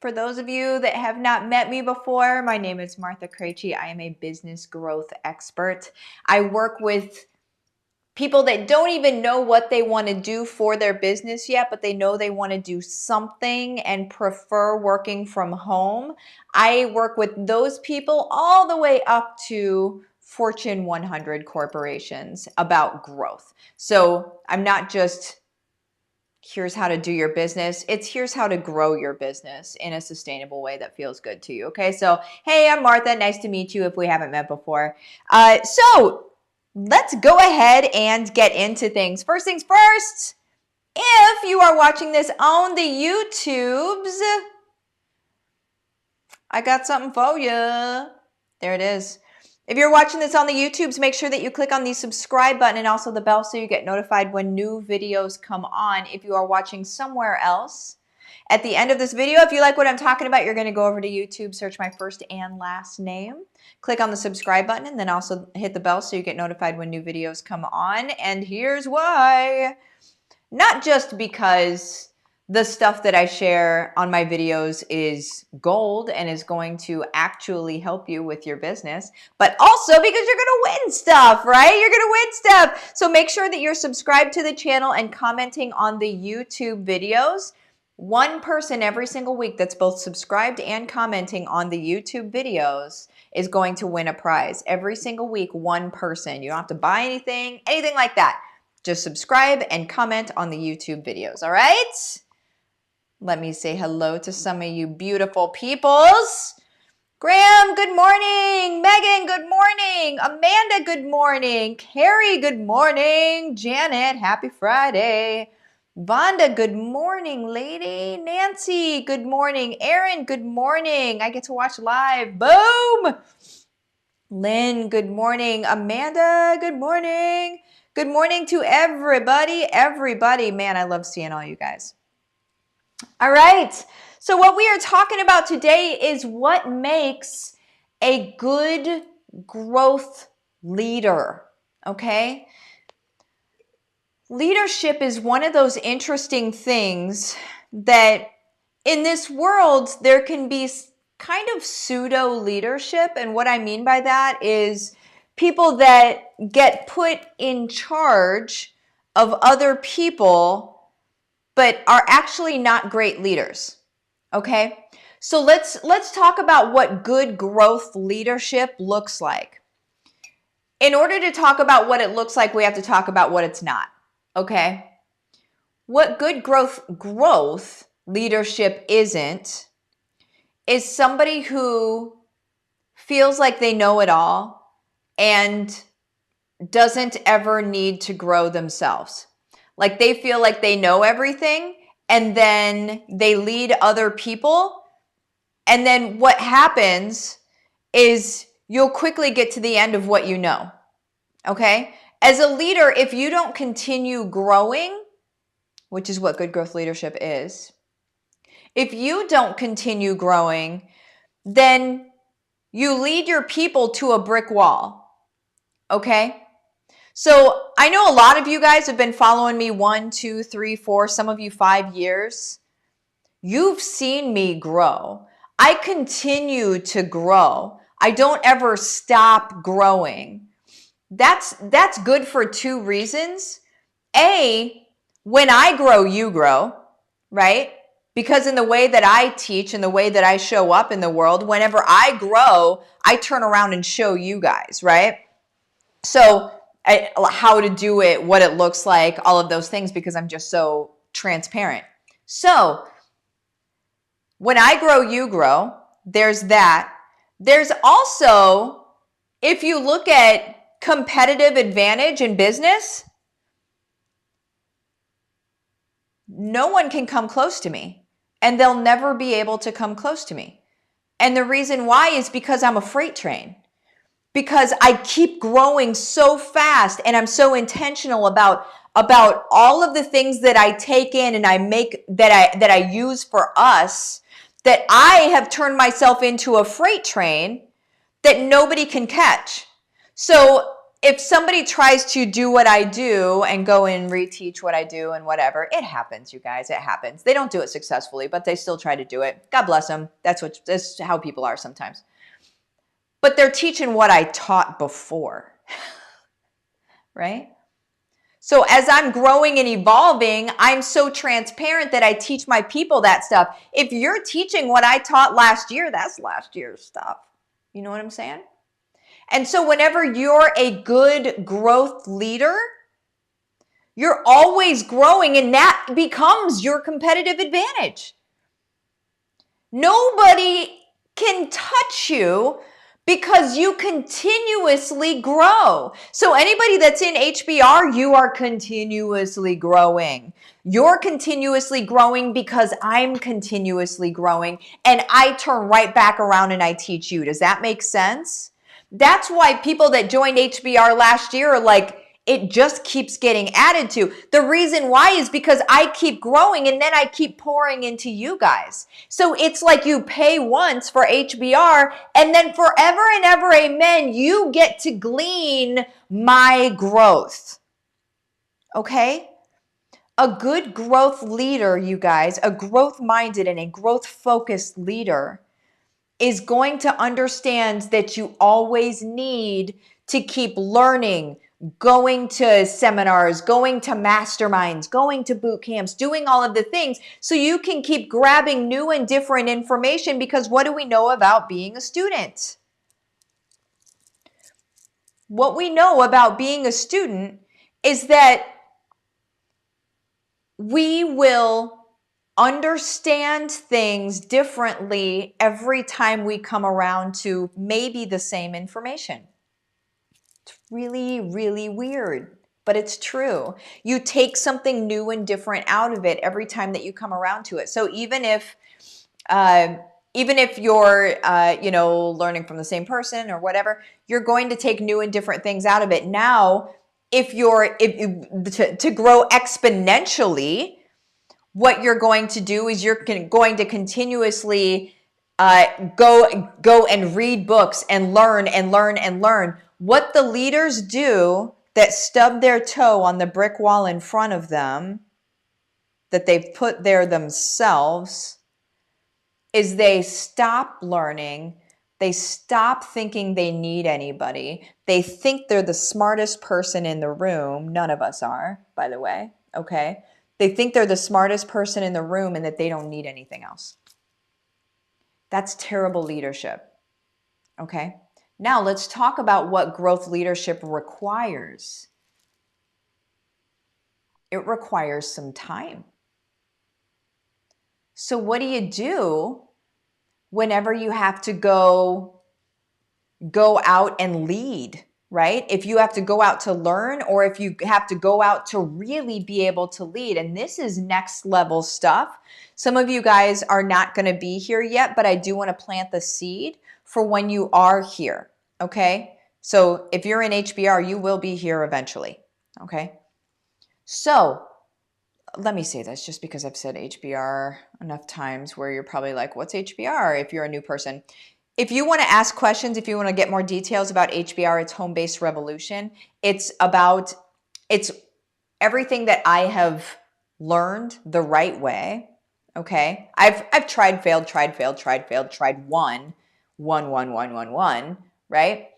For those of you that have not met me before, my name is Martha Krejci. I am a business growth expert. I work with people that don't even know what they want to do for their business yet, but they know they want to do something and prefer working from home. I work with those people all the way up to Fortune 100 corporations about growth. So I'm not just here's how to do your business. It's here's how to grow your business in a sustainable way that feels good to you. Okay, so hey, I'm Martha. Nice to meet you if we haven't met before. So let's go ahead and get into things. First things first, if you are watching this on the YouTubes, I got something for you. There it is. If you're watching this on the YouTubes, make sure that you click on the subscribe button and also the bell so you get notified when new videos come on. If you are watching somewhere else, at the end of this video, if you like what I'm talking about, you're going to go over to YouTube, search my first and last name, click on the subscribe button, and then also hit the bell so you get notified when new videos come on. And here's why. Not just because the stuff that I share on my videos is gold and is going to actually help you with your business, but also because you're going to win stuff, right? You're going to win stuff. So make sure that you're subscribed to the channel and commenting on the YouTube videos. One person every single week that's both subscribed and commenting on the YouTube videos is going to win a prize. Every single week, one person. You don't have to buy anything like that. Just subscribe and comment on the YouTube videos, all right? Let me say hello to some of you beautiful peoples. Graham, good morning. Megan, good morning. Amanda, good morning. Carrie, good morning. Janet, happy Friday. Vonda, good morning, lady. Nancy, good morning. Aaron, good morning. I get to watch live. Boom. Lynn, good morning. Amanda, good morning. Good morning to everybody. Man, I love seeing all you guys. All right, so what we are talking about today is what makes a good growth leader, okay? Leadership is one of those interesting things that in this world, there can be kind of pseudo leadership. And what I mean by that is people that get put in charge of other people but are actually not great leaders, okay? So let's talk about what good growth leadership looks like. In order to talk about what it looks like, we have to talk about what it's not, okay? What good growth leadership isn't is somebody who feels like they know it all and doesn't ever need to grow themselves. Like they feel like they know everything and then they lead other people. And then what happens is you'll quickly get to the end of what you know. Okay? As a leader, if you don't continue growing, which is what good growth leadership is, if you don't continue growing, then you lead your people to a brick wall. Okay? So I know a lot of you guys have been following me 1, 2, 3, 4, some of you 5 years. You've seen me grow. I continue to grow. I don't ever stop growing. That's good for 2 reasons. A, when I grow, you grow, right? Because in the way that I teach and the way that I show up in the world, whenever I grow, I turn around and show you guys, right? So how to do it, what it looks like, all of those things, because I'm just so transparent. So when I grow, you grow. There's that. There's also, if you look at competitive advantage in business, no one can come close to me and they'll never be able to come close to me. And the reason why is because I'm a freight train. Because I keep growing so fast and I'm so intentional about all of the things that I take in and I make that I use for us, that I have turned myself into a freight train that nobody can catch. So if somebody tries to do what I do and go and reteach what I do and whatever, it happens, you guys. It happens. They don't do it successfully, but they still try to do it. God bless them. That's how people are sometimes. But they're teaching what I taught before, right? So as I'm growing and evolving, I'm so transparent that I teach my people that stuff. If you're teaching what I taught last year, that's last year's stuff. You know what I'm saying? And so whenever you're a good growth leader, you're always growing, and that becomes your competitive advantage. Nobody can touch you because you continuously grow. So anybody that's in HBR, you are continuously growing. You're continuously growing because I'm continuously growing, and I turn right back around and I teach you. Does that make sense? That's why people that joined HBR last year are like, it just keeps getting added to. The reason why is because I keep growing and then I keep pouring into you guys. So it's like you pay once for HBR and then forever and ever, amen, you get to glean my growth. Okay? A good growth leader, you guys, a growth-minded and a growth-focused leader is going to understand that you always need to keep learning, going to seminars, going to masterminds, going to boot camps, doing all of the things so you can keep grabbing new and different information, because what do we know about being a student? What we know about being a student is that we will understand things differently every time we come around to maybe the same information. It's really, really weird, but it's true. You take something new and different out of it every time that you come around to it. So even if you're, learning from the same person or whatever, you're going to take new and different things out of it. Now, to grow exponentially, what you're going to do is you're going to continuously go and read books and learn and learn and learn. What the leaders do that stub their toe on the brick wall in front of them, that they've put there themselves, is they stop learning. They stop thinking they need anybody. They think they're the smartest person in the room. None of us are, by the way, okay? They think they're the smartest person in the room and that they don't need anything else. That's terrible leadership, okay? Now let's talk about what growth leadership requires. It requires some time. So what do you do whenever you have to go out and lead, right? If you have to go out to learn, or if you have to go out to really be able to lead. And this is next level stuff. Some of you guys are not going to be here yet, but I do want to plant the seed for when you are here, okay? So if you're in HBR, you will be here eventually, okay? So let me say this just because I've said HBR enough times where you're probably like, what's HBR if you're a new person? If you want to ask questions, if you want to get more details about HBR, it's Home-Based Revolution. It's everything that I have learned the right way, okay? I've tried, failed, tried one, right?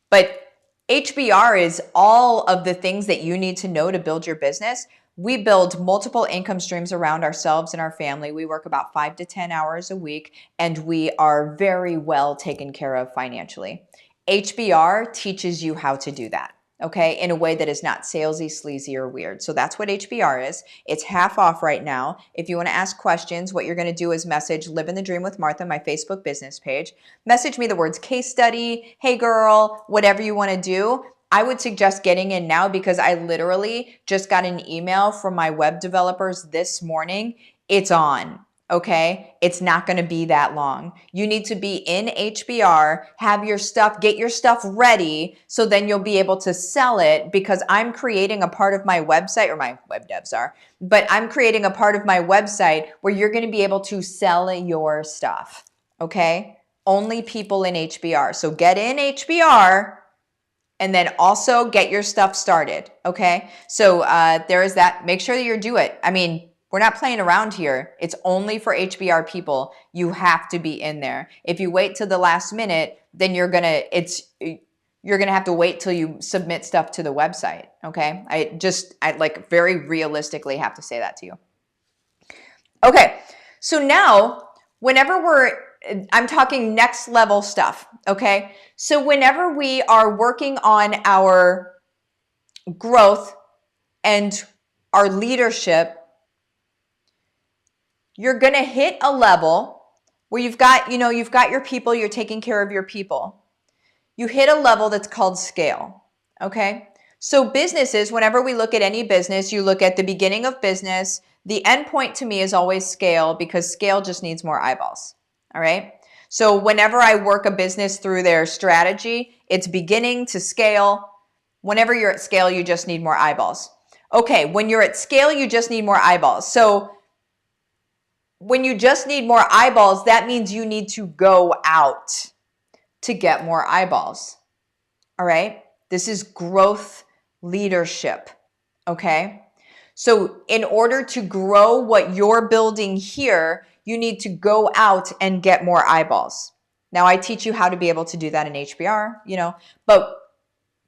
But HBR is all of the things that you need to know to build your business. We build multiple income streams around ourselves and our family. We work about 5 to 10 hours a week, and we are very well taken care of financially. HBR teaches you how to do that, okay, in a way that is not salesy, sleazy, or weird. So that's what HBR is. It's half off right now. If you want to ask questions, what you're going to do is message Livin the Dream with Martha, my Facebook business page. Message me the words case study, hey girl, whatever you want to do. I would suggest getting in now, because I literally just got an email from my web developers this morning. It's on, okay? It's not going to be that long. You need to be in HBR, have your stuff, get your stuff ready, so then you'll be able to sell it, because I'm creating a part of my website, or my web devs are, but I'm creating a part of my website where you're going to be able to sell your stuff, okay? Only people in HBR. So get in HBR. And then also get your stuff started. Okay. So there is that. Make sure that you do it. I mean, we're not playing around here. It's only for HBR people. You have to be in there. If you wait till the last minute, then you're going to have to wait till you submit stuff to the website. Okay. I like very realistically have to say that to you. Okay. So now whenever I'm talking next level stuff. Okay. So whenever we are working on our growth and our leadership, you're going to hit a level where you've got your people, you're taking care of your people. You hit a level that's called scale. Okay. So businesses, whenever we look at any business, you look at the beginning of business. The end point to me is always scale, because scale just needs more eyeballs. All right. So whenever I work a business through their strategy, it's beginning to scale. Whenever you're at scale, you just need more eyeballs. Okay. When you're at scale, you just need more eyeballs. So when you just need more eyeballs, that means you need to go out to get more eyeballs. All right. This is growth leadership. Okay. So in order to grow what you're building here, you need to go out and get more eyeballs. Now I teach you how to be able to do that in HBR, but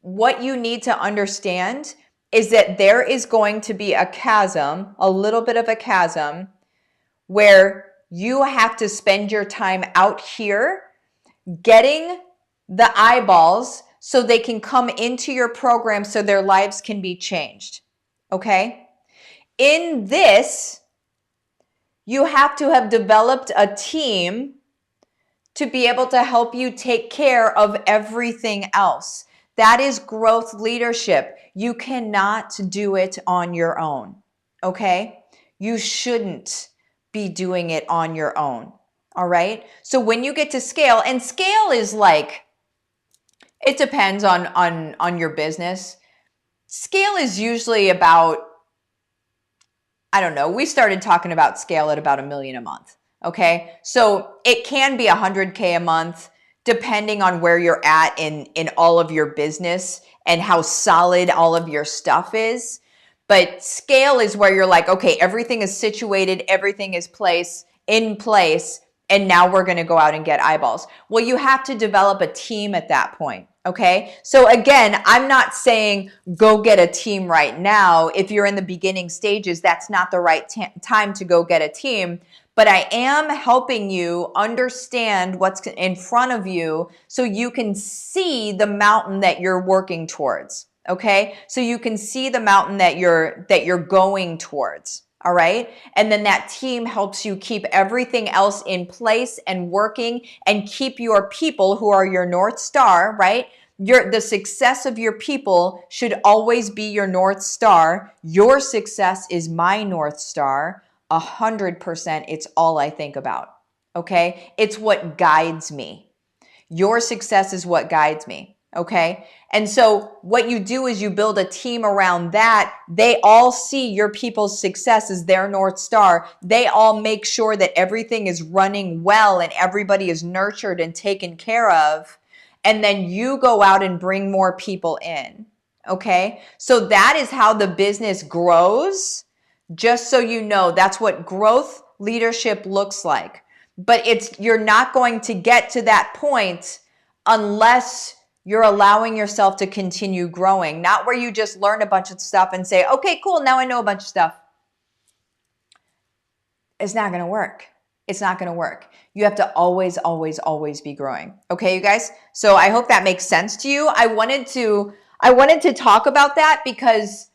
what you need to understand is that there is going to be a chasm, a little bit of a chasm, where you have to spend your time out here getting the eyeballs so they can come into your program so their lives can be changed. Okay? In this, you have to have developed a team to be able to help you take care of everything else. That is growth leadership. You cannot do it on your own. Okay? You shouldn't be doing it on your own. All right. So when you get to scale, and scale is like, it depends on your business. Scale is usually about, I don't know, we started talking about scale at about $1 million a month. Okay. So it can be $100K a month, depending on where you're at in all of your business and how solid all of your stuff is. But scale is where you're like, okay, everything is situated, everything is in place, and now we're going to go out and get eyeballs. Well, you have to develop a team at that point. Okay. So again, I'm not saying go get a team right now. If you're in the beginning stages, that's not the right time to go get a team. But I am helping you understand what's in front of you so you can see the mountain that you're working towards. Okay. So you can see the mountain that you're going towards. All right. And then that team helps you keep everything else in place and working, and keep your people, who are your North Star, right? The success of your people should always be your North Star. Your success is my North Star. 100%. It's all I think about. Okay. It's what guides me. Your success is what guides me. Okay. And so what you do is you build a team around that. They all see your people's success as their North Star. They all make sure that everything is running well and everybody is nurtured and taken care of. And then you go out and bring more people in. Okay. So that is how the business grows. Just so you know, that's what growth leadership looks like. But you're not going to get to that point unless you're allowing yourself to continue growing, not where you just learn a bunch of stuff and say, okay, cool, now I know a bunch of stuff. It's not going to work. It's not going to work. You have to always, always, always be growing. Okay, you guys? So I hope that makes sense to you. I wanted to talk about that because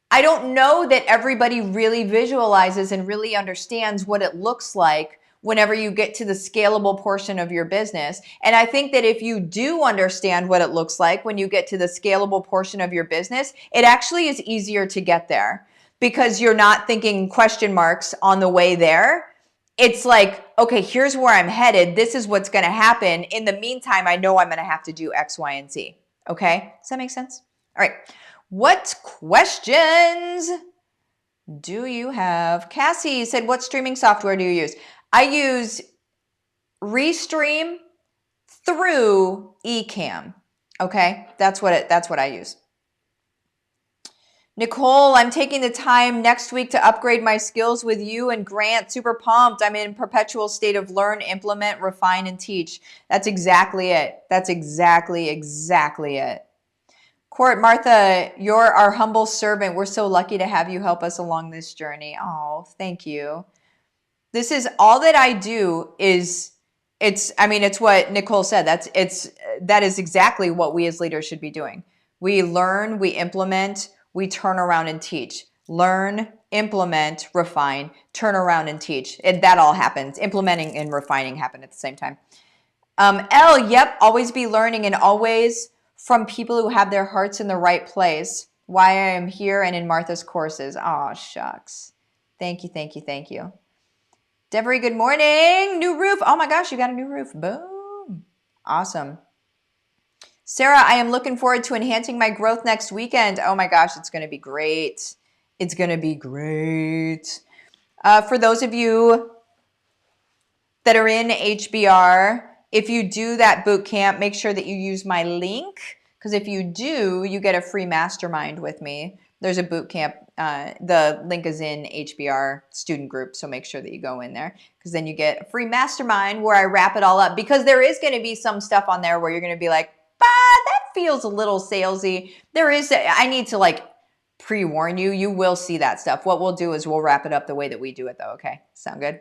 I don't know that everybody really visualizes and really understands what it looks like whenever you get to the scalable portion of your business. And I think that if you do understand what it looks like when you get to the scalable portion of your business, it actually is easier to get there because you're not thinking question marks on the way there. It's like, okay, here's where I'm headed. This is what's going to happen. In the meantime, I know I'm going to have to do X, Y, and Z. Okay. Does that make sense? All right. What questions do you have? Cassie said, what streaming software do you use? I use Restream through Ecamm. Okay, that's what I use. Nicole, I'm taking the time next week to upgrade my skills with you and Grant. Super pumped. I'm in perpetual state of learn, implement, refine, and teach. That's exactly it. That's exactly it. Court, Martha, you're our humble servant. We're so lucky to have you help us along this journey. Oh, thank you. This is all that I do is it's what Nicole said. That is exactly what we as leaders should be doing. We learn, we implement, we turn around and teach. Learn, implement, refine, turn around and teach. That all happens. Implementing and refining happen at the same time. Yep, always be learning and always from people who have their hearts in the right place. Why I am here and in Martha's courses. Aw, shucks. Thank you. Devery, good morning. New roof. Oh my gosh, you got a new roof. Boom. Awesome. Sarah, I am looking forward to enhancing my growth next weekend. Oh my gosh, it's going to be great. It's going to be great. For those of you that are in HBR, if you do that boot camp, make sure that you use my link, because if you do, you get a free mastermind with me. There's a boot camp. The link is in HBR student group, so make sure that you go in there, because then you get a free mastermind where I wrap it all up, because there is going to be some stuff on there where you're going to be like, that feels a little salesy. I need to like pre-warn you. You will see that stuff. What we'll do is we'll wrap it up the way that we do it though. Okay. Sound good?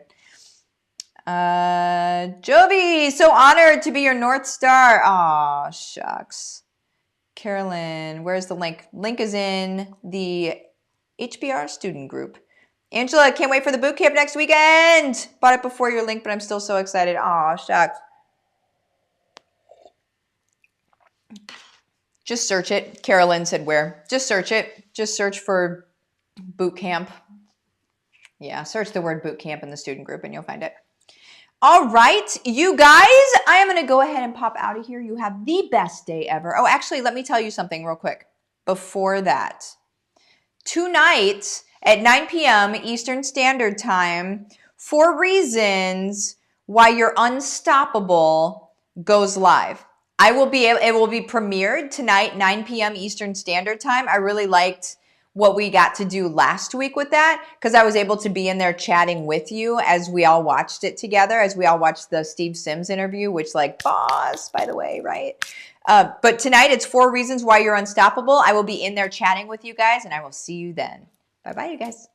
Jovi, so honored to be your North Star. Aw, shucks. Carolyn, where's the link? Link is in the HBR student group. Angela, can't wait for the boot camp next weekend. Bought it before your link, but I'm still so excited. Aw, shucks. Just search it. Carolyn said where. Just search it. Just search for boot camp. Yeah, search the word boot camp in the student group and you'll find it. All right, you guys, I am going to go ahead and pop out of here. You have the best day ever. Oh, actually, let me tell you something real quick. Before that, tonight at 9 p.m. Eastern Standard Time, 4 Reasons Why You're Unstoppable goes live. It will be premiered tonight, 9 p.m. Eastern Standard Time. I really liked what we got to do last week with that, because I was able to be in there chatting with you as we all watched it together, as we all watched the Steve Sims interview, which like boss, by the way, right? But tonight it's 4 Reasons Why You're Unstoppable. I will be in there chatting with you guys, and I will see you then. Bye-bye, you guys.